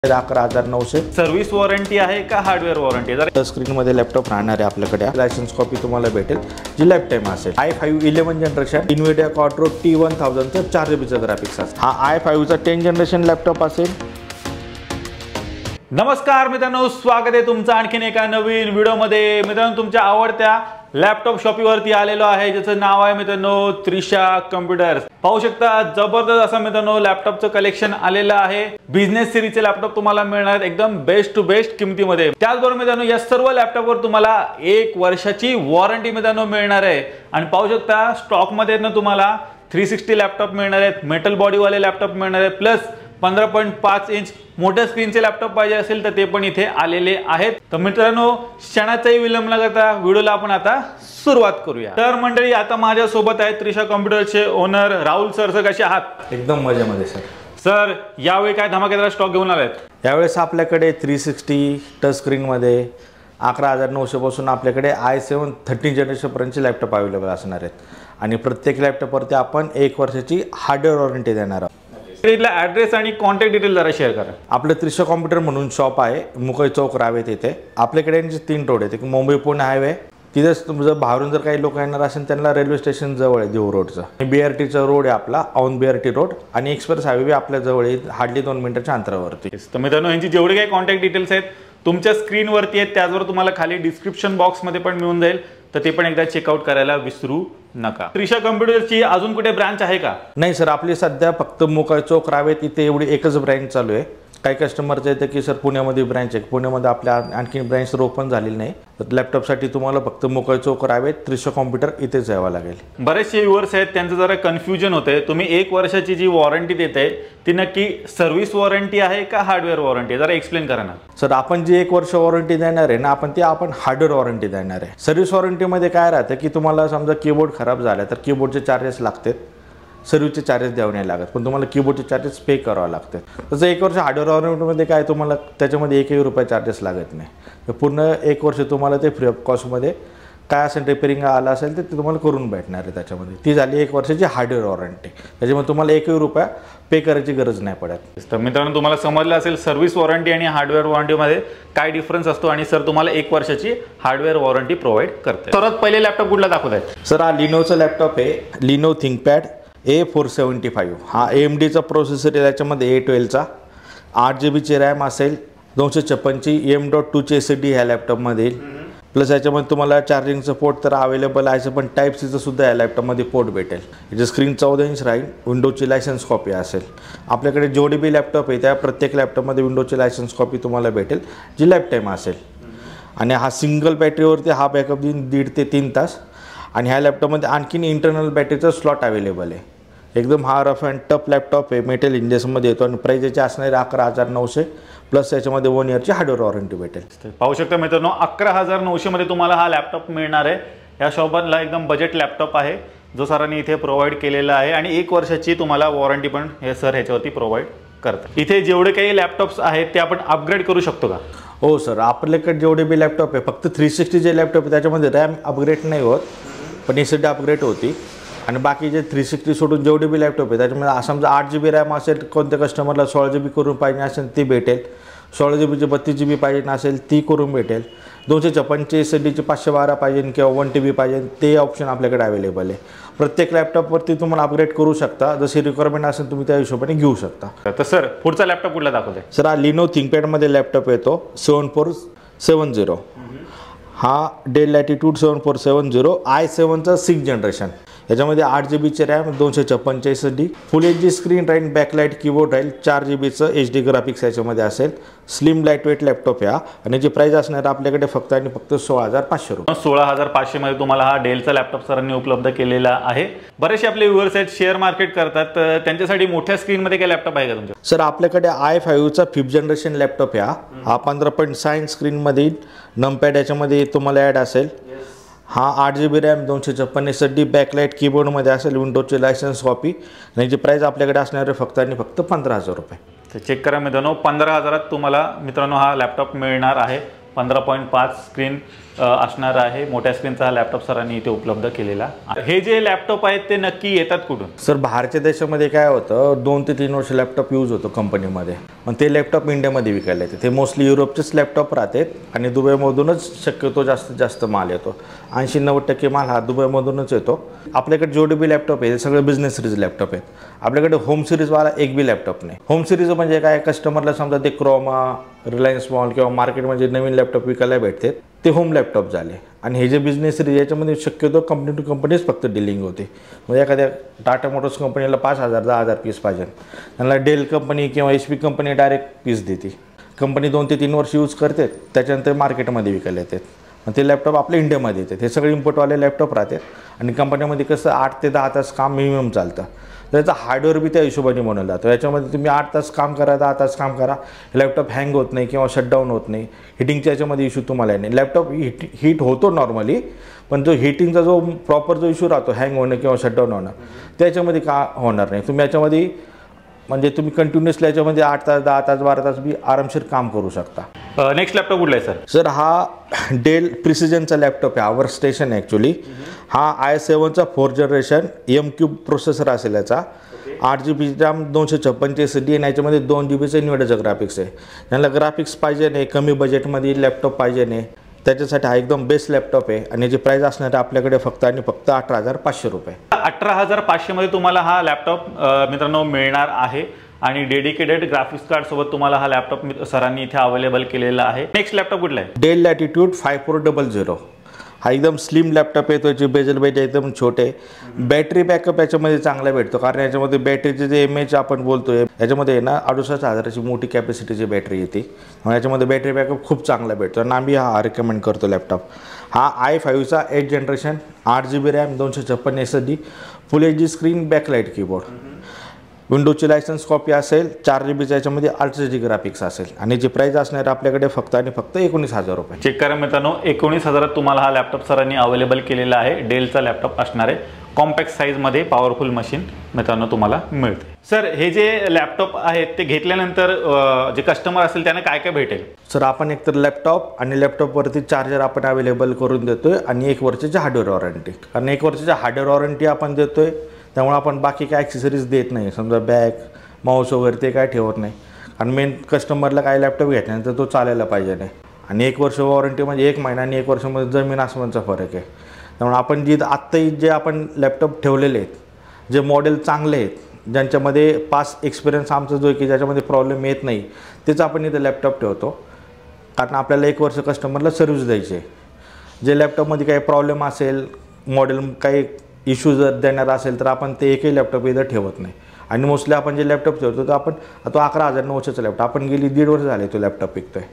11,900। Service warranty आहे का hardware warranty? जर टच स्क्रीन मध्ये लॅपटॉप राहणार आहे आपल्याकडे, लायसन्स कॉपी तुम्हाला भेटेल जी लाईफ टाइम असेल। i5 11 जनरेशन इन्व्हिडिया क्वाड्रो T1000 चा 4 GB चा ग्राफिक्स असेल। हा i5 चा 10 जनरेशन लॅपटॉप असेल। नमस्कार मित्रांनो, स्वागत आहे तुमचं आणखीन एका नवीन व्हिडिओमध्ये। मित्रांनो, तुमच्या आवडत्या लॅपटॉप शॉपीवरती आलेलो आहे, ज्याचं नाव आहे मित्रांनो त्रिशा कम्प्युटर्स। पाहू शकता जबरदस्त असं मित्रांनो लॅपटॉपचं कलेक्शन आलेलं आहे। बिझनेस सिरीजचे लॅपटॉप तुम्हाला मिळणार आहेत एकदम बेस्ट टू बेस्ट किमतीमध्ये। त्याचबरोबर मित्रांनो या सर्व लॅपटॉपवर तुम्हाला 1 वर्षाची वॉरंटी मित्रांनो मिळणार आहे। आणि पाहू शकता स्टॉक मध्ये ना तुम्हाला 360 लॅपटॉप मिळणार आहेत, मेटल बॉडी वाले लॅपटॉप मिळणार आहेत, प्लस 15.5 इंच मोठ्या स्क्रीनचे लॅपटॉप पाहिजे असेल तर ते पण इथे आलेले आहेत। तर मित्रांनो, क्षणाचाही विलंब न करता व्हिडिओला आपण आता सुरुवात करूया। तर मंडळी, आता माझ्या सोबत आहेत त्रिशा कॉम्प्युटरचे ओनर राहुल सर। सर कसे आहात? एकदम मजेमध्ये सर। सर यावेळी काय धमाकेदार स्टॉक घेऊन आलेत? यावेळेस आपल्याकडे 360 टच स्क्रीन मध्ये 11,900 पासून आपल्याकडे i7 13 जनरेशन पर्यंतचे लॅपटॉप अवेलेबल असणार आहेत। आणि प्रत्येक लॅपटॉपवरती आपण 1 वर्षाची हार्डवेअर वॉरंटी देणार आहोत। इथला ॲड्रेस आणि कॉन्टॅक्ट डिटेल जरा शेअर करा। आपलं त्रिशा कॉम्प्युटर म्हणून शॉप आहे, मुकई चौक रावेत येथे। आपल्याकडे 3 रोड आहेत, एक मुंबई पुणे हायवे, तिथेच जर बाहेरून जर काही लोक येणार असेल त्यांना रेल्वे स्टेशन जवळ आहे देऊ रोडचं। BRTचा रोड आहे आपला, ऑन BRT रोड, आणि एक्सप्रेस हायवे आपल्या जवळ आहे, हार्डली 2 मिनिटाच्या अंतरावरती। तर मित्रांनो, यांची जेवढे काही कॉन्टॅक्ट डिटेल्स आहेत तुमच्या स्क्रीनवरती आहेत, त्याचबरोबर तुम्हाला खाली डिस्क्रिप्शन बॉक्समध्ये पण मिळून जाईल, तर ते पण एकदा चेकआउट करायला विसरू नका। त्रिशा कम्प्युटरची अजून कुठे ब्रांच आहे का? नाही सर, आपली सध्या फक्त मुकई चौक रावेत इथे एवढी एकच ब्रँच चालू आहे। काही कस्टमरचं येतं की सर पुण्यामध्ये ब्रँच आहे, पुण्यामध्ये आपल्या आणखी ब्रँच ओपन झालेली नाही, तर लॅपटॉपसाठी तुम्हाला फक्त मुकई चौक रावेत त्रिशा कॉम्प्युटर इथेच जावं लागेल। बरेचसे व्ह्युअर्स आहेत त्यांचं जरा कन्फ्युजन होतंय। तुम्ही 1 वर्षाची जी वॉरंटी देताय ती नक्की सर्व्हिस वॉरंटी आहे का हार्डवेअर वॉरंटी? जरा एक्सप्लेन करा ना सर। आपण जी 1 वर्ष वॉरंटी देणार आहे ना, आपण हार्डवेअर वॉरंटी देणार आहे। सर्व्हिस वॉरंटीमध्ये काय राहतं की तुम्हाला समजा कीबोर्ड खराब झाला तर कीबोर्डचे चार्जेस लागतात, सर्व्हिसचे चार्जेस द्यावे नाही लागत, पण तुम्हाला कीबोर्डचे चार्जेस पे करावे लागतात। तसं 1 वर्ष हार्डवेअर वॉरंटीमध्ये काय तुम्हाला त्याच्यामध्ये 1ही रुपया चार्जेस लागत नाही। पूर्ण 1 वर्ष तुम्हाला ते फ्री ऑफ कॉस्टमध्ये काय असेल रिपेरिंग आला असेल तर ते तुम्हाला करून भेटणार आहे त्याच्यामध्ये। ती झाली 1 वर्षाची हार्डवेअर वॉरंटी, त्याच्यामध्ये तुम्हाला 1ही रुपया पे करायची गरज नाही पडत। तर मित्रांनो, तुम्हाला समजलं असेल सर्व्हिस वॉरंटी आणि हार्डवेअर वॉरंटीमध्ये काय डिफरन्स असतो, आणि सर तुम्हाला 1 वर्षाची हार्डवेअर वॉरंटी प्रोव्हाइड करते। सर्वात पहिले लॅपटॉप कुठला दाखवत आहे? सर हा लिनोचा लॅपटॉप आहे, लिनो थिंकपॅड A475। हा AMDचा प्रोसेसर आहे, त्याच्यामध्ये A12चा 8 GB ची रॅम असेल, 256 ची M.2 ची SSD ह्या लॅपटॉपमध्ये येईल। प्लस याच्यामध्ये तुम्हाला चार्जिंगचं पोर्ट तर अवेलेबल आहे, पण टाईप सीचं सुद्धा या लॅपटॉपमध्ये पोर्ट भेटेल। याची स्क्रीन 14 इंच राहील, विंडोजची लायसन्स कॉपी असेल। आपल्याकडे जेवढे बी लॅपटॉप आहे त्या प्रत्येक लॅपटॉपमध्ये विंडोजची लायसन्स कॉपी तुम्हाला भेटेल जी लाईफ टाईम असेल। आणि हा सिंगल बॅटरीवरती हा बॅकअप देईन 1.5 ते 3 तास। आणि ह्या लॅपटॉपमध्ये आणखीन इंटरनल बॅटरीचा स्लॉट अवेलेबल आहे। एकदम हा रफ अँड टफ लॅपटॉप आहे, मेटल इंडियसमध्ये येतो, आणि प्राईस याची असणार 11,900 प्लस याच्यामध्ये 1 इयरची हार्डवेअर वॉरंटी भेटेल। पाहू शकता मित्रांनो, 11,900 मध्ये तुम्हाला हा लॅपटॉप मिळणार आहे। या शॉपला एकदम बजेट लॅपटॉप आहे जो सरांनी इथे प्रोव्हाइड केलेला आहे, आणि 1 वर्षाची तुम्हाला वॉरंटी पण हे सर ह्याच्यावरती प्रोव्हाइड करतात। इथे जेवढे काही लॅपटॉप्स आहेत ते आपण अपग्रेड करू शकतो का? हो सर, आपल्याकडे जेवढे बी लॅपटॉप आहे फक्त 360 जे लॅपटॉप आहे त्याच्यामध्ये रॅम अपग्रेड नाही होत, पण SSD अपग्रेड होती। आणि बाकी जे 360 सोडून जेवढे बी लॅपटॉप आहे त्याच्यामध्ये समजा 8 GB रॅम असेल, कोणत्या कस्टमरला 16 GB करून पाहिजे असेल ती भेटेल, 16 GB 32 GB पाहिजे असेल ती करून भेटेल, 256 SSDची 512 पाहिजे किंवा 1 TB पाहिजे ते ऑप्शन आपल्याकडे अवेलेबल आहे। प्रत्येक लॅपटॉपवरती तुम्हाला अपग्रेड करू शकता, जशी रिक्वायरमेंट असेल तुम्ही त्या हिशोबाने घेऊ शकता। तर सर पुढचा लॅपटॉप कुठला दाखवते? सर हा लिनो थिंकपॅडमध्ये लॅपटॉप येतो 7470। हा डेल लॅटिट्यूड 7470 i7चा 6 जनरेशन। याच्यामध्ये 8 GB ची RAM, 256 SSD, full HD screen राहील, बॅकलाइट कीबोर्ड राहील, 4 GBचं HD ग्राफिक्स याच्यामध्ये असेल। स्लिम लाईट वेट लॅपटॉप आहे, आणि जी प्राइस असणार आपल्याकडे फक्त आणि फक्त 16,500 रुपये। 16,500 मध्ये तुम्हाला हा डेलचा लॅपटॉप सरांनी उपलब्ध केलेला आहे। बरेचसे आपले व्ह्युअर्स आहेत शेअर मार्केट करतात, तर त्यांच्यासाठी मोठ्या स्क्रीनमध्ये काय लॅपटॉप आहे का तुमच्या? सर आपल्याकडे i5चा 5th जनरेशन लॅपटॉप आहे। हा 15.6 इंच स्क्रीनमध्ये नमपॅड याच्यामध्ये तुम्हाला ॲड असेल। हा 8 GB रॅम, 256 SSD, बॅकलाइट कीबोर्डमध्ये असेल, विंडोजची लायसन्स कॉपी, आणि याची प्राइस आपल्याकडे असणार आहे फक्त आणि फक्त 15,000 रुपये। तर चेक करा मित्रांनो, 15,000त तुम्हाला मित्रांनो हा लॅपटॉप मिळणार आहे। 15.5 स्क्रीन असणार आहे. मोठ्या स्क्रीनचा हा लॅपटॉप सरांनी इथे उपलब्ध केलेला. हे जे लॅपटॉप आहेत ते नक्की येतात कुठून? सर बाहेरच्या देशामध्ये काय होतं 2 ते 3 वर्ष लॅपटॉप यूज होतो कंपनीमध्ये, पण ते लॅपटॉप इंडियामध्ये विकायला येते. ते मोस्टली युरोपचेच लॅपटॉप राहतात आणि दुबईमधूनच शक्यतो जास्तीत जास्त माल येतो. 80-90% माल हा दुबईमधूनच येतो. आपल्याकडे जेवढे बी लॅपटॉप आहे सगळे बिझनेस सिरीज लॅपटॉप आहेत. आपल्याकडे होम सिरीजवाला एक बी लॅपटॉप नाही. होम सिरीज म्हणजे काय, कस्टमरला समजा ते क्रोमा, रिलायन्स मॉल किंवा मार्केटमध्ये नवीन लॅपटॉप विकायला भेटते ते होम लॅपटॉप झाले. आणि हे जे बिझनेस सिरीज याच्यामध्ये शक्यतो कंपनी टू कंपनीच फक्त डिलिंग होते. म्हणजे एखाद्या टाटा मोटर्स कंपनीला 5,000-10,000 पीस पाहिजे, त्यांना डेल कंपनी किंवा HP कंपनी डायरेक्ट पीस देते. कंपनी 2 ते 3 वर्ष यूज करते, त्याच्यानंतर मार्केटमध्ये विकायला येतात. मग ते लॅपटॉप आपल्या इंडियामध्ये येतात. हे सगळे इम्पोर्टवाले लॅपटॉप राहतात आणि कंपनीमध्ये कसं 8 ते 10 तास काम मिनिमम चालतं. त्याचा हार्डवेअर बी त्या हिशोबाने बनवला जातो. याच्यामध्ये तुम्ही 8 तास काम करा, 10 तास काम करा, लॅपटॉप हँग होत नाही किंवा शटडाऊन होत नाही. हिटिंगच्या याच्यामध्ये इश्यू तुम्हाला नाही. लॅपटॉप हीट होतो नॉर्मली, पण जो हिटिंगचा जो प्रॉपर जो इश्यू राहतो हँग होणं किंवा शटडाऊन होणं त्याच्यामध्ये का होणार नाही. तुम्ही याच्यामध्ये म्हणजे तुम्ही कंटिन्युअसली याच्यामध्ये 8 तास, 10 तास, 12 तास बी आरामशीर काम करू शकता. नेक्स्ट लॅपटॉप कुठला आहे सर? सर हा डेल प्रिसिजनचा लॅपटॉप आहे. आवर स्टेशन ॲक्च्युली हा i7चा 4th जनरेशन M3 प्रोसेसर असेल. याचा 8GB रॅम, 256 SSD आणि याच्यामध्ये 2GB इन्व्हर्टरचं ग्राफिक्स आहे. ज्यांना ग्राफिक्स पाहिजे नाही, कमी बजेटमध्ये लॅपटॉप पाहिजे नाही, त्याच्यासाठी हा एकदम बेस्ट लॅपटॉप आहे. आणि याची प्राईस असणार आहे आपल्याकडे फक्त आणि फक्त 18,500 रुपये. 18,500 मध्ये तुम्हाला हा लॅपटॉप मित्रांनो मिळणार आहे. आणि डेडिकेटेड ग्राफिक्स कार्ड सोबत तुम्हाला हा लॅपटॉप सरांनी इथे अवेलेबल केलेला आहे. नेक्स्ट लॅपटॉप कुठला आहे? Dell Latitude 5400. हा एकदम स्लिम लॅपटॉप येतो. याची बेजल बेज एकदम छोटे. बॅटरी बॅकअप याच्यामध्ये चांगला भेटतो, कारण याच्यामध्ये बॅटरीचे जे MAH आपण बोलतोय याच्यामध्ये ना 68,000ची मोठी कॅपॅसिटीची बॅटरी येते. मग याच्यामध्ये बॅटरी बॅकअप खूप चांगला भेटतो आणि आम्ही हा रिकमेंड करतो लॅपटॉप. हा i5चा 8th generation, 8GB RAM, 256 SSD, full HD screen, backlight keyboard, विंडोजची लायसन्स कॉपी असेल, 4GBचा याच्यामध्ये अल्ट्रा ग्राफिक्स असेल. आणि जी प्राईस असणार आपल्याकडे फक्त आणि फक्त 19,000 रुपये. चेक करा मित्रांनो, 19,000 तुम्हाला हा लॅपटॉप सरांनी अवेलेबल केलेला आहे. डेलचा लॅपटॉप असणार आहे. कॉम्पॅक्ट साईजमध्ये पॉवरफुल मशीन मित्रांनो तुम्हाला मिळते. सर हे जे लॅपटॉप आहेत ते घेतल्यानंतर जे कस्टमर असेल त्यांना काय काय भेटेल? सर आपण एकतर लॅपटॉप आणि लॅपटॉपवरती चार्जर आपण अवेलेबल करून देतोय आणि 1 वर्षाची हार्डवेअर वॉरंटी. कारण 1 वर्षाची हार्डवेअर वॉरंटी आपण देतोय, त्यामुळे आपण बाकी काय ॲक्सेसरीज देत नाही. समजा बॅग, माऊस वगैरे ते काय ठेवत नाही. आणि मेन कस्टमरला काय लॅपटॉप घेतल्यानंतर तो चालायला पाहिजे नाही. आणि 1 वर्ष वॉरंटी म्हणजे 1 महिना आणि 1 वर्षामध्ये जमीन आसमानचा फरक आहे. त्यामुळे आपण आत्ताही जे आपण लॅपटॉप ठेवलेले आहेत, जे मॉडेल चांगले आहेत, ज्यांच्यामध्ये पास्ट एक्सपिरियन्स आमचा जो आहे की ज्याच्यामध्ये प्रॉब्लेम येत नाही, तेच आपण इथं लॅपटॉप ठेवतो. कारण आपल्याला 1 वर्ष कस्टमरला सर्व्हिस द्यायची आहे. जे लॅपटॉपमध्ये काही प्रॉब्लेम असेल, मॉडेल काही इश्यू जर देणार असेल तर आपण ते एकही लॅपटॉप इथं ठेवत नाही. आणि मोस्टली आपण जे लॅपटॉप ठेवतो तो आपण तो 11,900चा लॅपटॉप आपण गेली 1.5 वर्ष झाले तो लॅपटॉप विकतोय.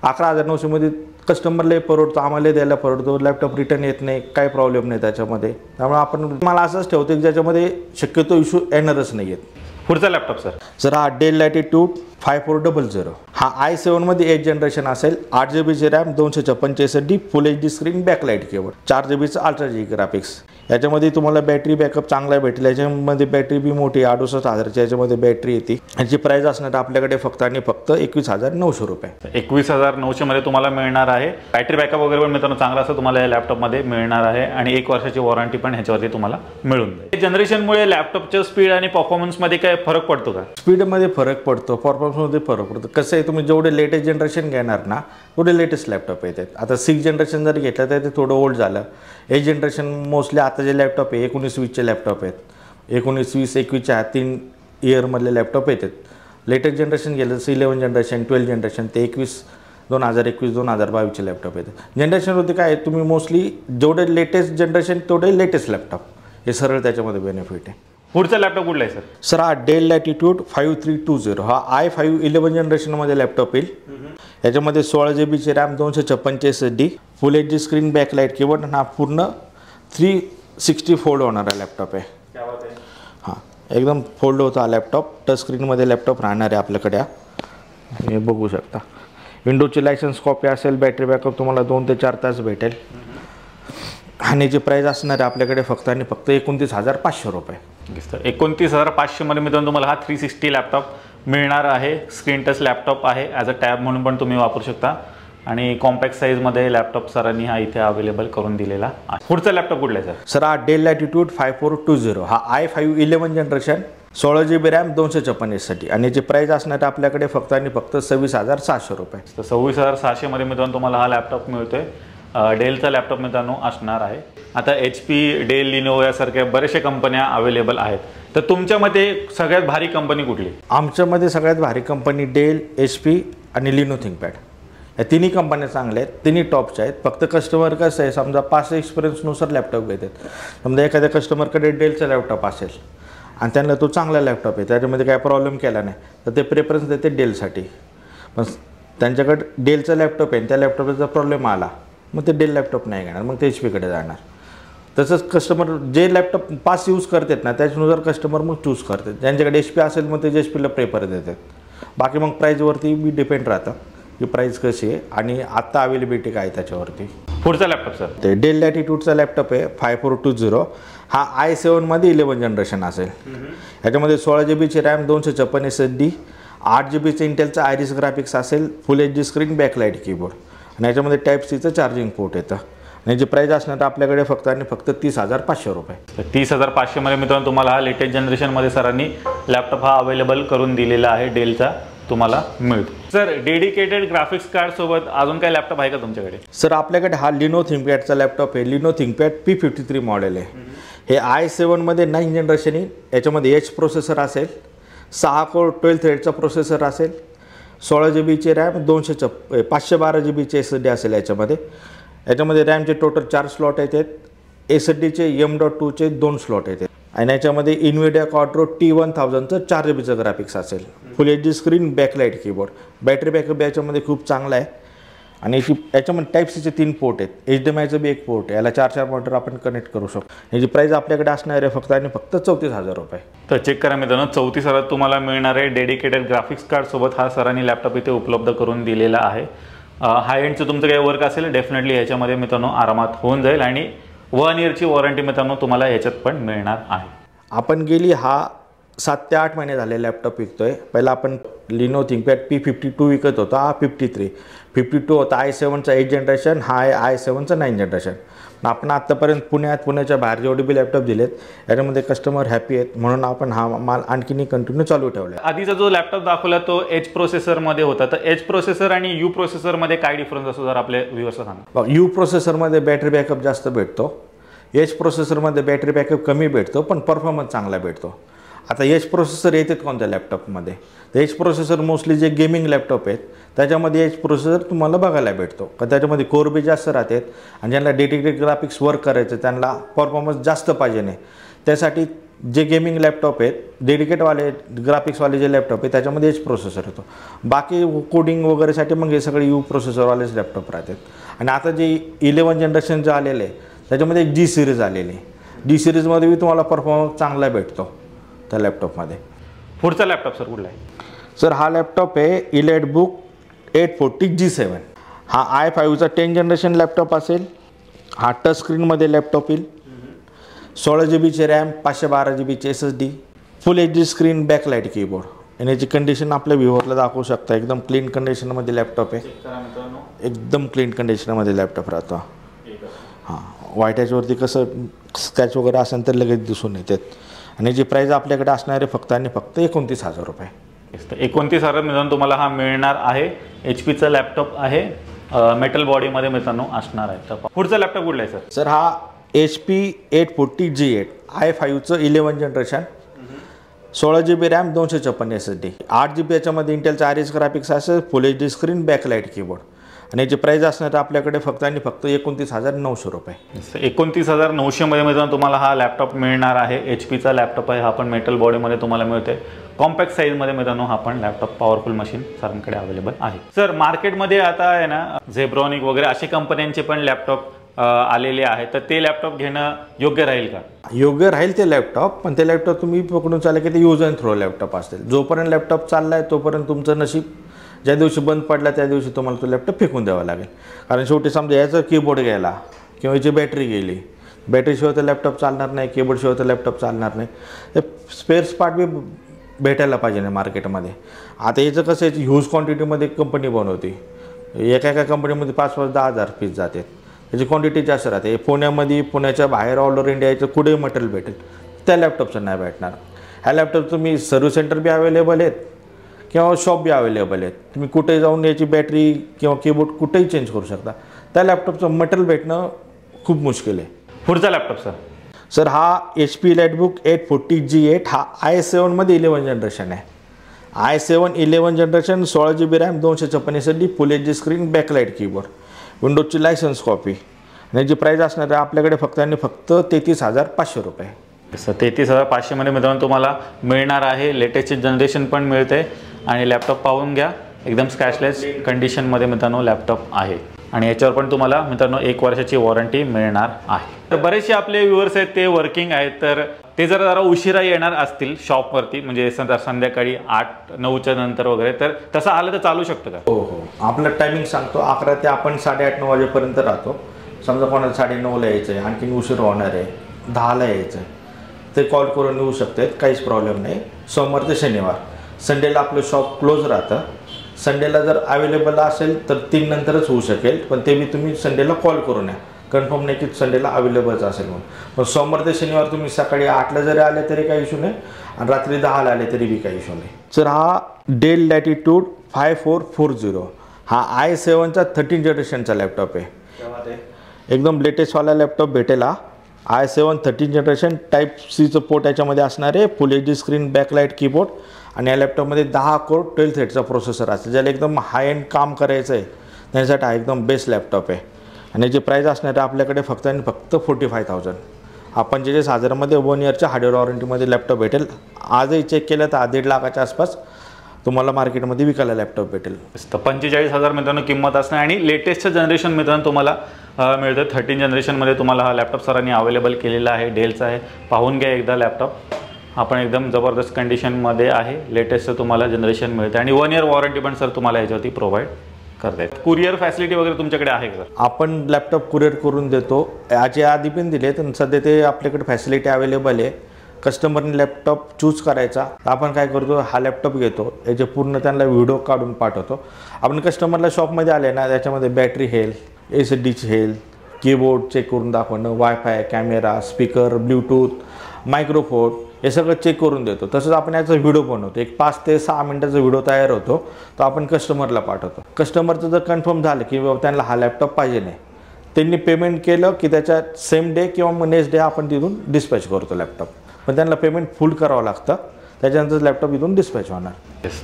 11,900मध्ये कस्टमरलाही परवडतो, आम्हालाही द्यायला परवडतो. लॅपटॉप रिटर्न येत नाही, काही प्रॉब्लेम नाही त्याच्यामध्ये. त्यामुळे आपण मला असंच ठेवतो की ज्याच्यामध्ये शक्यतो इश्यू येणारच नाही आहेत. पुढचा लॅपटॉप सर हा डेल लॅटिट्यूड 5400. हा i7मध्ये 8th जनरेशन असेल. 8GBची RAM, 256 SSD, full HD screen, backlight keyboard, 4GBचं अल्ट्रा ग्राफिक्स. याच्यामध्ये तुम्हाला बॅटरी बॅकअप चांगला भेटेल. याच्यामध्ये बॅटरी बी मोठी 68,000ची याच्यामध्ये बॅटरी येते. याची प्राईस असणार आपल्याकडे फक्त आणि फक्त 21,900 रुपये. 21,900 मध्ये तुम्हाला मिळणार आहे. बॅटरी बॅकअप वगैरे पण मित्रांनो चांगला असं तुम्हाला या लॅपटॉपमध्ये मिळणार आहे. आणि 1 वर्षाची वॉरंटी पण ह्याच्यावरती तुम्हाला मिळून जाईल. जनरेशनमुळे लॅपटॉपच्या स्पीड आणि परफॉर्मन्समध्ये काय फरक पडतो का? स्पीडमध्ये फरक पडतो, परफॉर्मन्समध्ये फरक पडतो. कसं आहे, तुम्ही जेवढे लेटेस्ट जनरेशन घेणार ना तेवढे लेटेस्ट लॅपटॉप येतात. आता 6th जनरेशन जर घेतलं तर ते थोडं ओल्ड झालं. 8th जनरेशन मोस्टली आता जे लॅपटॉप आहे 19-20चे लॅपटॉप आहेत. 19-20-21च्या 3 इयरमधले लॅपटॉप येतात. लेटेस्ट जनरेशन गेलं जसं 11th जनरेशन, 12th जनरेशन ते 2021-2022चे लॅपटॉप येतात. जनरेशनवरती काय आहे, तुम्ही मोस्टली जेवढे लेटेस्ट जनरेशन तेवढे लेटेस्ट लॅपटॉप, हे सरळ त्याच्यामध्ये बेनिफिट आहे. पुढचा लॅपटॉप कुठला आहे सर? हा डेल लॅटिट्यूड 5320. हा i5 11th जनरेशनमध्ये लॅपटॉप येईल. याच्यामध्ये 16GBची RAM, 256 SSD, full HD screen, backlight keyboard. हा पूर्ण 360 फोल्ड होणारा लॅपटॉप आहे. हां, एकदम फोल्ड होता हा लॅपटॉप. टच स्क्रीनमध्ये लॅपटॉप राहणार आहे आपल्याकडे. हे बघू शकता. विंडोजची लायसन्स कॉपी असेल. बॅटरी बॅकअप तुम्हाला 2 ते 4 तास भेटेल. आणि याची प्राईस असणार आहे आपल्याकडे फक्त आणि फक्त 29,500 रुपये. 29,500 मध्ये मित्रांनो तुम्हाला हा 360 लॅपटॉप मिळणार आहे. स्क्रीन टच लॅपटॉप आहे. ॲज अ टॅब म्हणून पण तुम्ही वापरू शकता. आणि कॉम्पॅक्ट साईजमध्ये लॅपटॉप सरांनी हा इथे अवेलेबल करून दिलेला आहे. पुढचा लॅपटॉप कुठला आहे सर? सर हा डेल लॅटिट्यूड 5420 हा i5 11 जनरेशन 16 GB रॅम 256 साठी आणि याची प्राइस असणार आपल्याकडे फक्त आणि फक्त 26,600 रुपये. तर 26,600 मध्ये मित्रांनो तुम्हाला हा लॅपटॉप मिळतोय. डेलचा लॅपटॉप मित्रांनो असणार आहे. आता HP, डेल, लिनोवो यासारख्या बऱ्याचशा कंपन्या अवेलेबल आहेत. तर तुमच्यामध्ये सगळ्यात भारी कंपनी कुठली? आमच्यामध्ये सगळ्यात भारी कंपनी डेल, HP आणि लिनो थिंकपॅड या तिन्ही कंपन्या चांगल्या आहेत, तिन्ही टॉपच्या आहेत. फक्त कस्टमर कसं आहे, समजा पास एक्सपिरियन्सनुसार लॅपटॉप घेतात. समजा एखाद्या कस्टमरकडे डेलचा लॅपटॉप असेल आणि त्यांना तो चांगला लॅपटॉप आहे, त्याच्यामध्ये काय प्रॉब्लेम केला नाही तर ते प्रेफरन्स देते डेलसाठी. पण त्यांच्याकडे डेलचा लॅपटॉप आहे, त्या लॅपटॉपचा प्रॉब्लेम आला मग ते डेल लॅपटॉप नाही घेणार, मग ते HPकडे जाणार. तसंच कस्टमर जे लॅपटॉप पास यूज करतात ना त्याच्यानुसार कस्टमर मग चूज करतात. ज्यांच्याकडे HP असेल मग ते HPला प्रेफर देतात. बाकी मग प्राईजवरती बी डिपेंड राहतं की प्राईस कशी आहे आणि आत्ता अवेलेबिलिटी काय त्याच्यावरती. पुढचा लॅपटॉप सर? ते डेल लॅटिट्यूडचा लॅपटॉप आहे 5420 हा i7 मध्ये 11 जनरेशन असेल. याच्यामध्ये 16 GB रॅम 256 SSD 8 GB इंटेलचा आयरिस ग्राफिक्स असेल, full HD screen, backlight keyboard आणि याच्यामध्ये टाईप Cचं चार्जिंग पोर्ट येतं. आणि याची प्राईस असणार आपल्याकडे फक्त आणि फक्त 30,500 रुपये. 30,500 मध्ये मित्रांनो तुम्हाला हा लेटेस्ट जनरेशनमध्ये सरांनी लॅपटॉप हा अवेलेबल करून दिलेला आहे डेलचा तुम्हाला मिळतो. सर डेडिकेटेड ग्राफिक्स कार्ड सोबत अजून काय लॅपटॉप आहे का तुमच्याकडे? सर आपल्याकडे हा लिनो थिंकपॅडचा लॅपटॉप आहे. लिनो थिंकपॅड P53 मॉडेल आहे. हे i7 मध्ये 9 जनरेशन येईल. याच्यामध्ये H प्रोसेसर असेल, 6 कोर 12 थ्रेडचा प्रोसेसर असेल, 16 GB रॅम 512 GB SSD असेल. याच्यामध्ये रॅमचे टोटल 4 स्लॉट येतात. SSDचे M.2चे 2 स्लॉट येतात आणि याच्यामध्ये इन्व्हिडिया क्वाड्रो T1000चं 4 GB ग्राफिक्स असेल, full HD screen, backlight keyboard. Battery backup याच्यामध्ये खूप चांगला आहे आणि याच्यामध्ये टाईप Cचे 3 पोर्ट आहेत. HDMIचं बी एक पोर्ट आहे. याला 4 मॉनिटर आपण कनेक्ट करू शकतो. याची प्राईस आपल्याकडे असणार आहे फक्त आणि फक्त 34,000 रुपये. तर चेक करा मित्रांनो, 34,000 तुम्हाला मिळणार आहे. डेडिकेटेड ग्राफिक्स कार्ड सोबत हा सरांनी लॅपटॉप इथे उपलब्ध करून दिलेला आहे. हाय एंडचं तुमचं काही वर्क असेल डेफिनेटली ह्याच्यामध्ये मित्रांनो आरामात होऊन जाईल आणि 1 इयरची वॉरंटी मित्रांनो तुम्हाला ह्याच्यात पण मिळणार आहे. आपण गेली 7 ते 8 महिने झाले लॅपटॉप विकतोय. पहिला आपण लिनो थिंकपॅड P52 विकत होता, हा 52 होता. i7चा 8 जनरेशन, हा आहे i7चा 9 जनरेशन. आपण आत्तापर्यंत पुण्याच्या बाहेर जेवढे बी लॅपटॉप दिलेत याच्यामध्ये कस्टमर हॅपी आहेत म्हणून आपण हा माल आणखीनही कंटिन्यू चालू ठेवला आहे. आधीचा जो लॅपटॉप दाखवला तो H प्रोसेसरमध्ये होता. तर H प्रोसेसर आणि U प्रोसेसरमध्ये काय डिफरन्स असतो जर आपल्या व्ह्यूअर्सला सांगा? U प्रोसेसरमध्ये बॅटरी बॅकअप जास्त भेटतो, H प्रोसेसरमध्ये बॅटरी बॅकअप कमी भेटतो पण परफॉर्मन्स चांगला भेटतो. आता H प्रोसेसर येतात कोणत्या लॅपटॉपमध्ये? H प्रोसेसर मोस्टली जे गेमिंग लॅपटॉप आहेत त्याच्यामध्ये H प्रोसेसर तुम्हाला बघायला भेटतो कारण त्याच्यामध्ये कोर बी जास्त राहतात आणि ज्यांना डेडिकेटेड ग्राफिक्स वर्क करायचं त्यांना परफॉर्मन्स जास्त पाहिजे नाही त्यासाठी जे गेमिंग लॅपटॉप आहेत डेडिकेटवाले ग्राफिक्सवाले जे लॅपटॉप आहेत त्याच्यामध्ये H प्रोसेसर येतो. बाकी कोडिंग वगैरेसाठी मग हे सगळे U प्रोसेसरवालेच लॅपटॉप राहतात. आणि आता जे 11 जनरेशन जे आलेलं आहे त्याच्यामध्ये एक G सिरीज आलेली आहे. G सिरीजमध्ये बी तुम्हाला परफॉर्मन्स चांगला भेटतो त्या लॅपटॉपमध्ये. पुढचा लॅपटॉप सर कुठला आहे? सर हा लॅपटॉप आहे EliteBook 840 G7. हा i5चा 10 जनरेशन लॅपटॉप असेल. हा टच स्क्रीनमध्ये लॅपटॉप येईल. 16 GB RAM, 512 GB SSD, full HD screen, backlight keyboard. आणि याची कंडिशन आपल्या व्ह्यूअरला दाखवू शकता. एकदम क्लीन कंडिशनमध्ये लॅपटॉप आहे. एकदम क्लीन कंडिशनमध्ये लॅपटॉप राहतो. हां, व्हाईट ह्याच्यावरती कसं स्क्रॅच वगैरे असेल तर लगेच दिसून येतात. आणि याची प्राईस आपल्याकडे असणार आहे फक्त आणि फक्त 29,000 रुपये. 29,000 मित्रांनो तुम्हाला हा मिळणार आहे. HPचा लॅपटॉप आहे, मेटल बॉडीमध्ये मित्रांनो असणार आहे. तर पुढचा लॅपटॉप कुठला आहे सर? सर हा HP 840 G8 i5चं 11 generation, 16 GB RAM, 256 SSD, 8 GB याच्यामध्ये इंटेलचा आयरिस ग्राफिक्स असेल, full HD screen, backlight keyboard. आणि याची प्राईस असणार आपल्याकडे फक्त आणि फक्त 29,900 रुपये. 29,900 मध्ये मित्रांनो तुम्हाला हा लॅपटॉप मिळणार आहे. HPचा लॅपटॉप आहे, हा पण मेटल बॉडीमध्ये तुम्हाला मिळते. कॉम्पॅक्ट साईजमध्ये मित्रांनो हा पण लॅपटॉप पॉवरफुल मशीन सरांकडे अवेलेबल आहे. सर मार्केटमध्ये आता आहे ना झेब्रॉनिक वगैरे अशा कंपन्यांचे पण लॅपटॉप आलेले आहेत, तर ते लॅपटॉप घेणं योग्य राहील का? योग्य राहील ते लॅपटॉप, पण ते लॅपटॉप तुम्ही पकडून चालले की ते यूज अँड थ्रो लॅपटॉप असतील. जोपर्यंत लॅपटॉप चालला आहे तोपर्यंत तुमचं नशीब. ज्या दिवशी बंद पडला त्या दिवशी तुम्हाला तो लॅपटॉप फेकून द्यावा लागेल. कारण शेवटी समजा याचा कीबोर्ड गेला किंवा याची बॅटरी गेली, बॅटरीशिवाय तर लॅपटॉप चालणार नाही, कीबोर्डशिवाय तर लॅपटॉप चालणार नाही. ते स्पेअर्स पार्ट बी भेटायला पाहिजे नाही मार्केटमध्ये. आता याचं कसं याची ह्यूज क्वांटिटीमध्ये कंपनी बनवते, एका एका कंपनीमध्ये 5-10 पीस जातात. त्याची क्वांटिटी जास्त राहते. पुण्यामध्ये पुण्याच्या बाहेर ऑल ओव्हर इंडियाचं कुठेही मटेरियल भेटेल, त्या लॅपटॉपचं नाही भेटणार. ह्या लॅपटॉप तुम्ही सर्व्हिस सेंटर बी अवेलेबल आहेत किंवा शॉप बी अवेलेबल आहेत. तुम्ही कुठेही जाऊन याची बॅटरी किंवा कीबोर्ड कुठेही चेंज करू शकता. त्या लॅपटॉपचं मटेरियल भेटणं खूप मुश्किल आहे. पुढचा लॅपटॉप सर हा HP EliteBook 840G8 हा i7 मध्ये 11 जनरेशन आहे. i7 11 generation 16 GB RAM 256 SSD full HD screen backlight keyboard विंडोजची लायसन्स कॉपी आणि जी प्राईस असणार आहे आपल्याकडे फक्त 33,500 रुपये. 33,500 मध्ये मित्रांनो तुम्हाला मिळणार आहे. लेटेस्ट जनरेशन पण मिळते आणि लॅपटॉप पाहून घ्या, एकदम स्क्रॅचलेस कंडिशनमध्ये मित्रांनो लॅपटॉप आहे आणि याच्यावर पण तुम्हाला मित्रांनो 1 वर्षाची वॉरंटी मिळणार आहे. तर बरेचसे आपले व्ह्युअर्स आहेत ते वर्किंग आहेत, तर ते जरा उशिरा येणार असतील शॉपवरती, म्हणजे संध्याकाळी 8-9च्या नंतर वगैरे, तर तसं आलं तर चालू शकतं का? हो, आपलं टायमिंग सांगतो 11 ते आपण 8:30-9 वाजेपर्यंत राहतो. समजा कोणाला 9:30ला यायचं आहे, आणखीन उशीर होणार आहे, 10ला यायचं आहे, ते कॉल करून येऊ शकतात, काहीच प्रॉब्लेम नाही. सोमवार ते शनिवार. संडेला आपलं शॉप क्लोज राहतं. संडेला जर अवेलेबल असेल तर 3 नंतरच होऊ शकेल, पण ते मी तुम्ही संडेला कॉल करून या, कन्फर्म नाही की संडेला अवेलेबलच असेल म्हणून. पण सोमवार ते शनिवार तुम्ही सकाळी 8ला जरी आले तरी काही इश्यू नाही आणि रात्री 10ला आले तरी बी काही इश्यू नाही. सर हा डेल लॅटिट्यूड 5440 हा i7चा 13 जनरेशनचा लॅपटॉप आहे. एकदम लेटेस्टवाला लॅपटॉप भेटेल. हा i7 13 जनरेशन Type-Cचं पोर्ट याच्यामध्ये असणार आहे. फुल HD स्क्रीन बॅकलाईट कीबोर्ड आणि या लॅपटॉपमध्ये 10 कोर 12 थ्रेडचा प्रोसेसर असेल. ज्याला एकदम हाय एंड काम करायचं आहे त्यासाठी हा एकदम बेस्ट लॅपटॉप आहे. आणि याची प्राईस असणार आहे आपल्याकडे फक्त 45,000. आपण 45,000मध्ये 1 इयरच्या हार्डवेअर वॉरंटीमध्ये लॅपटॉप भेटेल. आजही चेक केलं तर 1.5 लाखाच्या आसपास तुम्हाला मार्केटमध्ये विकायला लॅपटॉप भेटेल. 45,000 मित्रांनो किंमत असणार आणि लेटेस्ट जनरेशन मित्रांनो तुम्हाला मिळतं. 13 जनरेशनमध्ये तुम्हाला हा लॅपटॉप सरांनी अवेलेबल केलेला आहे. डेलचा आहे, पाहून घ्या एकदा लॅपटॉप. आपण एकदम जबरदस्त कंडिशनमध्ये आहे. लेटेस्ट तुम्हाला जनरेशन मिळते आणि 1 इयर वॉरंटी पण सर तुम्हाला याच्यावरती प्रोव्हाइड करतायत. कुरिअर फॅसिलिटी वगैरे तुमच्याकडे आहे का? आपण लॅपटॉप कुरिअर करून देतो. याच्या आधी पण दिले तर सध्या ते आपल्याकडे फॅसिलिटी अवेलेबल आहे. कस्टमरने लॅपटॉप चूज करायचा. आपण काय करतो, हा लॅपटॉप घेतो, याचे पूर्ण त्यांना व्हिडिओ काढून पाठवतो. आपण कस्टमरला शॉपमध्ये आले ना, त्याच्यामध्ये बॅटरी हेल्थ, SSDची हेल्थ, कीबोर्ड चेक करून दाखवणं, WiFi, camera, speaker, Bluetooth, microphone हे सगळं चेक करून देतो. तसंच आपण याचा व्हिडिओ बनवतो. एक 5 ते 6 मिनिटाचा व्हिडिओ तयार होतो, तो आपण कस्टमरला पाठवतो. कस्टमरचं जर कन्फर्म झालं की बाबा त्यांना हा लॅपटॉप पाहिजे नाही, त्यांनी पेमेंट केलं की त्याच्या सेम डे किंवा मग नेक्स्ट डे आपण तिथून डिस्पॅच करतो लॅपटॉप. पण त्यांना पेमेंट फुल करावं लागतं, त्याच्यानंतर लॅपटॉप इथून डिस्पॅच होणार.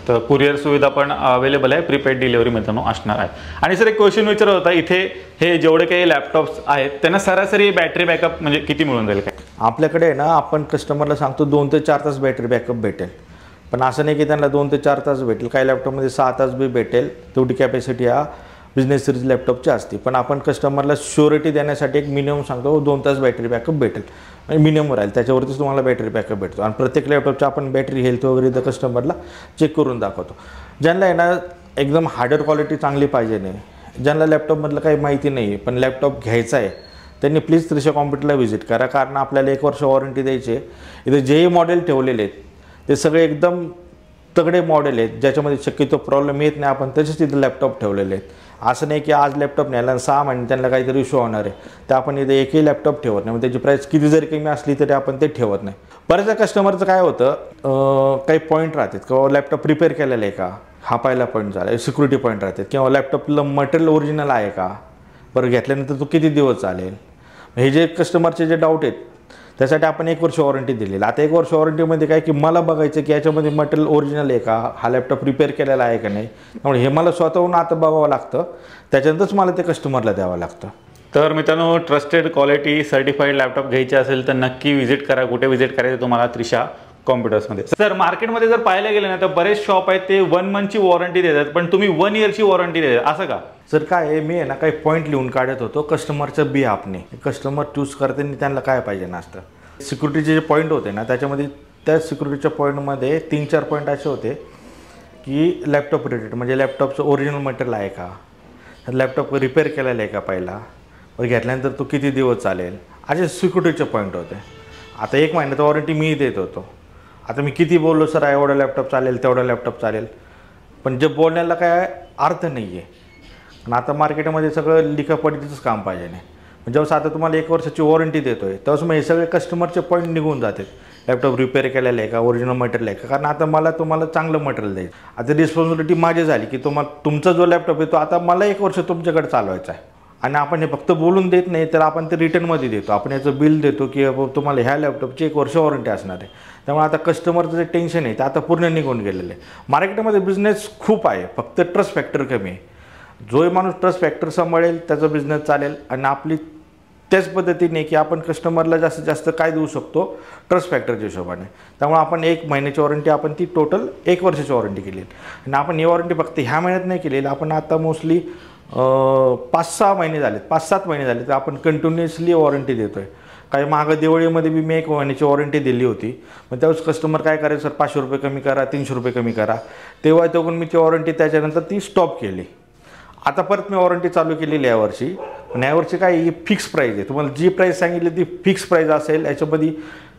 तर कुरिअर सुविधा पण अवेलेबल आहे. प्रीपेड डिलिव्हरी मित्रांनो असणार आहे. आणि सर एक क्वेश्चन विचारत होता, इथे हे जेवढे काही लॅपटॉप्स आहेत त्यांना सरासरी बॅटरी बॅकअप म्हणजे किती मिळून जाईल काय? आपल्याकडे आहे ना, आपण कस्टमरला सांगतो 2 ते 4 तास बॅटरी बॅकअप भेटेल. पण असं नाही की त्यांना 2 ते 4 तास भेटेल. काही लॅपटॉपमध्ये 6 तास बी भेटेल. तेवढी कॅपॅसिटी हा बिझनेस सिरीज लॅपटॉपची असते. पण आपण कस्टमरला श्युरिटी देण्यासाठी एक मिनिमम सांगतो, 2 तास बॅटरी बॅकअप भेटेल आणि मिनिमम राहील, त्याच्यावरतीच तुम्हाला बॅटरी बॅकअप भेटतो. आणि प्रत्येक लॅपटॉपची आपण बॅटरी हेल्थ वगैरे तर कस्टमरला चेक करून दाखवतो. ज्यांना आहे ना एकदम हार्डवेअर क्वालिटी चांगली पाहिजे नाही, ज्यांना लॅपटॉपमधलं काही माहिती नाही पण लॅपटॉप घ्यायचा आहे, त्यांनी प्लीज त्रिशा कॉम्प्युटरला व्हिजिट करा. कारण आपल्याला 1 वर्ष वॉरंटी द्यायची आहे. इथे जेही मॉडेल ठेवलेले आहेत ते सगळे एकदम तगडे मॉडेल आहेत, ज्याच्यामध्ये शक्यतो प्रॉब्लेम येत नाही. आपण तसेच तिथे लॅपटॉप ठेवलेले आहेत. असं नाही की आज लॅपटॉप न्यायला 6 महिने त्यांना काहीतरी इश्यू होणार आहे, तर आपण इथे एकही लॅपटॉप ठेवत नाही. मग त्याची प्राईस किती जरी कमी असली तरी आपण ते ठेवत नाही. बऱ्याचशा कस्टमरचं काय होतं, काही पॉईंट राहतात किंवा लॅपटॉप रिपेअर केलेला आहे का, हा पहिला पॉईंट झाला. सिक्युरिटी पॉईंट राहतात किंवा लॅपटॉपला मटेरियल ओरिजिनल आहे का, बरं घेतल्यानंतर तो किती दिवस चालेल, हे जे कस्टमरचे जे डाऊट आहेत त्यासाठी आपण 1 वर्ष वॉरंटी दिलेली. आता 1 वर्ष वॉरंटीमध्ये काय की मला बघायचं की याच्यामध्ये मटेरियल ओरिजिनल आहे का, हा लॅपटॉप रिपेअर केलेला आहे का नाही. त्यामुळे हे मला स्वतःहून आता बघावं लागतं, त्याच्यानंतरच मला ते कस्टमरला द्यावं लागतं. तर मित्रांनो, ट्रस्टेड क्वालिटी सर्टिफाईड लॅपटॉप घ्यायचे असेल तर नक्की व्हिजिट करा. कुठे व्हिजिट करायचं तुम्हाला? त्रिशा कॉम्प्युटर्समध्ये. सर मार्केटमध्ये जर पाहायला गेलं ना तर बरेच शॉप आहेत ते 1 मंथची वॉरंटी देतात, पण तुम्ही 1 इयरची वॉरंटी देतात, असं का? सर काय आहे, मी आहे ना काही पॉईंट लिहून काढत होतो कस्टमरचं बी. आपने कस्टमर चूज करताना त्यांना काय पाहिजे नसतं. सिक्युरिटीचे जे पॉईंट होते ना, त्याच्यामध्ये त्या सिक्युरिटीच्या पॉईंटमध्ये 3-4 पॉईंट असे होते की लॅपटॉप रिलेटेड, म्हणजे लॅपटॉपचं ओरिजिनल मटेरियल आहे का, लॅपटॉप रिपेअर केलेला आहे का पहिला, घेतल्यानंतर तो किती दिवस चालेल, असे सिक्युरिटीचे पॉईंट होते. आता 1 महिन्यात वॉरंटी मी देत होतो. आता मी किती बोललो सर एवढा लॅपटॉप चालेल, तेवढा लॅपटॉप चालेल, पण जे बोलण्याला काय अर्थ नाही आहे. आणि आता मार्केटमध्ये सगळं लिखापडीचंच काम पाहिजे नाही. जेव्हा आता तुम्हाला 1 वर्षाची वॉरंटी देतोय तेव्हाच मग हे सगळे कस्टमरचे पॉईंट निघून जातात. लॅपटॉप रिपेअर केलेलं आहे का, ओरिजिनल मटेरियल आहे का, कारण आता मला तुम्हाला चांगलं मटेरियल द्यायचं. आता रिस्पॉन्सिबिलिटी माझी झाली की तुमचा जो लॅपटॉप आहे तो आता मला 1 वर्ष तुमच्याकडे चालवायचा आहे. आणि आपण हे फक्त बोलून देत नाही तर आपण ते रिटर्नमध्ये देतो. आपण याचं बिल देतो की तुम्हाला ह्या लॅपटॉपची 1 वर्ष वॉरंटी असणार आहे. त्यामुळे आता कस्टमरचं जे टेन्शन आहे ते आता पूर्ण निघून गेलेलं आहे. मार्केटमध्ये बिझनेस खूप आहे, फक्त ट्रस्ट फॅक्टर कमी आहे. जो माणूस ट्रस्ट फॅक्टर सांभाळेल त्याचा बिझनेस चालेल. आणि आपली त्याच पद्धतीने की आपण कस्टमरला जास्तीत जास्त काय देऊ शकतो ट्रस्ट फॅक्टरच्या हिशोबाने. त्यामुळे आपण 1 महिन्याची वॉरंटी आपण ती टोटल 1 वर्षाची वॉरंटी केली. आणि आपण ही वॉरंटी फक्त ह्या महिन्यात नाही केलेली, आपण आता मोस्टली 5-6 महिने झालेत, 5-7 महिने झाले तर आपण कंटिन्युअसली वॉरंटी देतो आहे. काही मागं दिवाळीमध्ये मी 1 महिन्याची वॉरंटी दिली होती. मग त्यावेळेस कस्टमर काय करायचं, सर 500 रुपये कमी करा, 300 रुपये कमी करा. तेव्हा तेवढून मी ती वॉरंटी त्याच्यानंतर ती स्टॉप केली. आता परत मी वॉरंटी चालू केलेली आहे यावर्षी. पण यावर्षी काय ही फिक्स प्राईज आहे. तुम्हाला जी प्राईस सांगितली ती फिक्स प्राईज असेल. याच्यामध्ये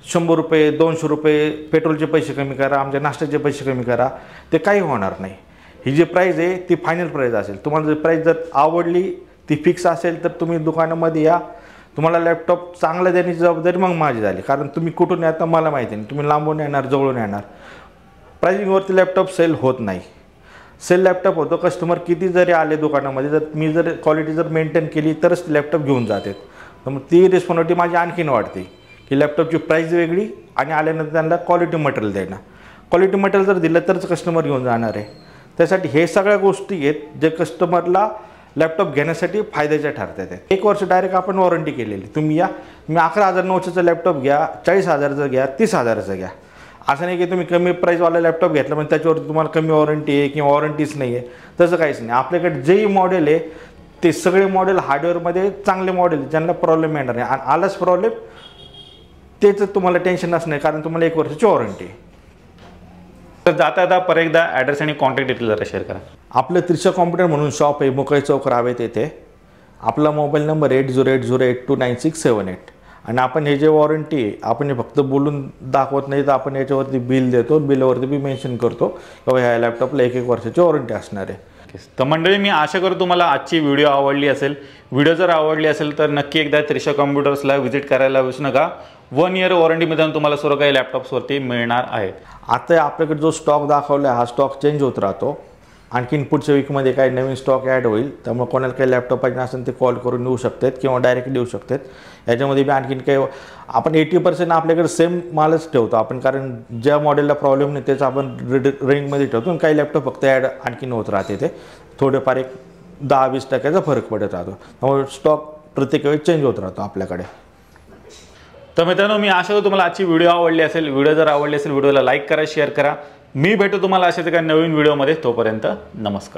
100 रुपये 200 रुपये पेट्रोलचे पैसे कमी करा, आमच्या नाश्त्याचे पैसे कमी करा, ते काही होणार नाही. ही जी प्राईज आहे ती फायनल प्राईज असेल. तुम्हाला जर प्राईज जर आवडली ती फिक्स असेल तर तुम्ही दुकानामध्ये या. तुम्हाला लॅपटॉप चांगला देण्याची जबाबदारी मग माझी झाली, कारण तुम्ही कुठून येता मला माहिती नाही. तुम्ही लांबून येणार जवळून येणार. प्राईजिंगवरती लॅपटॉप सेल होत नाही. सेल लॅपटॉप होतो कस्टमर किती जरी आले दुकानामध्ये, जर मी जर क्वालिटी जर मेंटेन केली तरच लॅपटॉप घेऊन जातात. तर मग ती रिस्पॉन्सिबिलिटी माझी आणखीन वाढते की लॅपटॉपची प्राईस वेगळी आणि आल्यानंतर त्यांना क्वालिटी मटेरियल देणं. क्वालिटी मटेरियल जर दिलं तरच कस्टमर घेऊन जाणार आहे. त्यासाठी हे सगळ्या गोष्टी आहेत जे कस्टमरला लॅपटॉप घेण्यासाठी फायद्याच्या ठरतात. 1 वर्ष डायरेक्ट आपण वॉरंटी केलेली. तुम्ही या, तुम्ही 11,900चा लॅपटॉप घ्या, 40,000चा घ्या, 30,000चा घ्या. असं नाही की तुम्ही कमी प्राईजवाला लॅपटॉप घेतला पण त्याच्यावरती तुम्हाला कमी वॉरंटी आहे किंवा वॉरंटीच नाही आहे, तसं काहीच नाही. आपल्याकडे जेही मॉडेल आहे ते सगळे मॉडेल हार्डवेअरमध्ये चांगले मॉडेल ज्यांना प्रॉब्लेम येणार नाही. आणि आलाच प्रॉब्लेम त्याचं तुम्हाला टेन्शन नसणार, कारण तुम्हाला 1 वर्षाची वॉरंटी आहे. तर जाता परत एकदा ॲड्रेस आणि कॉन्टॅक्ट डिटेल जरा शेअर करा. आपलं त्रिशा कॉम्प्युटर म्हणून शॉप आहे, मुकई चौक रावेत येथे. आपला मोबाईल नंबर 8080829678. आणि आपण हे जे वॉरंटी आहे आपण हे फक्त बोलून दाखवत नाही, तर आपण याच्यावरती बिल देतो. बिलवरती बी मेन्शन करतो की ह्या लॅपटॉपला 1 वर्षाची वॉरंटी असणार आहे. तर मंडळी, मी आशा करतो तुम्हाला आजची व्हिडिओ आवडली असेल. व्हिडिओ जर आवडली असेल तर नक्की एकदा त्रिशा कॉम्प्युटर्सला व्हिजिट करायला विसरू नका. 1 इयर वॉरंटीमध्ये तुम्हाला सर्व काही लॅपटॉप्सवरती मिळणार आहे. आता आपल्याकडे जो स्टॉक दाखवला हा स्टॉक चेंज होत राहतो. आणखीन पुढच्या वीकमध्ये काही नवीन स्टॉक ॲड होईल. त्यामुळे कोणाला काही लॅपटॉप पाहिजे असेल ते कॉल करून येऊ शकतात किंवा डायरेक्ट देऊ शकतात. याच्यामध्ये बी आणखीन काही आपण 80% आपल्याकडे सेम मालच ठेवतो आपण, कारण ज्या मॉडेलला प्रॉब्लेम नाही त्याचं आपण रेंजमध्ये ठेवतो. आणि काही लॅपटॉप फक्त ॲड आणखीन होत राहते. ते थोडेफार एक 10-20% फरक पडत राहतो. त्यामुळे स्टॉक प्रत्येक वेळी चेंज होत राहतो आपल्याकडे. तर मित्रांनो, मी आशा करतो तुम्हाला आजची व्हिडिओ आवडली असेल. व्हिडिओ जर आवडली असेल व्हिडिओला लाईक करा, शेअर करा. मी भेटू तुम्हाला अशाच एका नवीन व्हिडिओमध्ये. तोपर्यंत नमस्कार.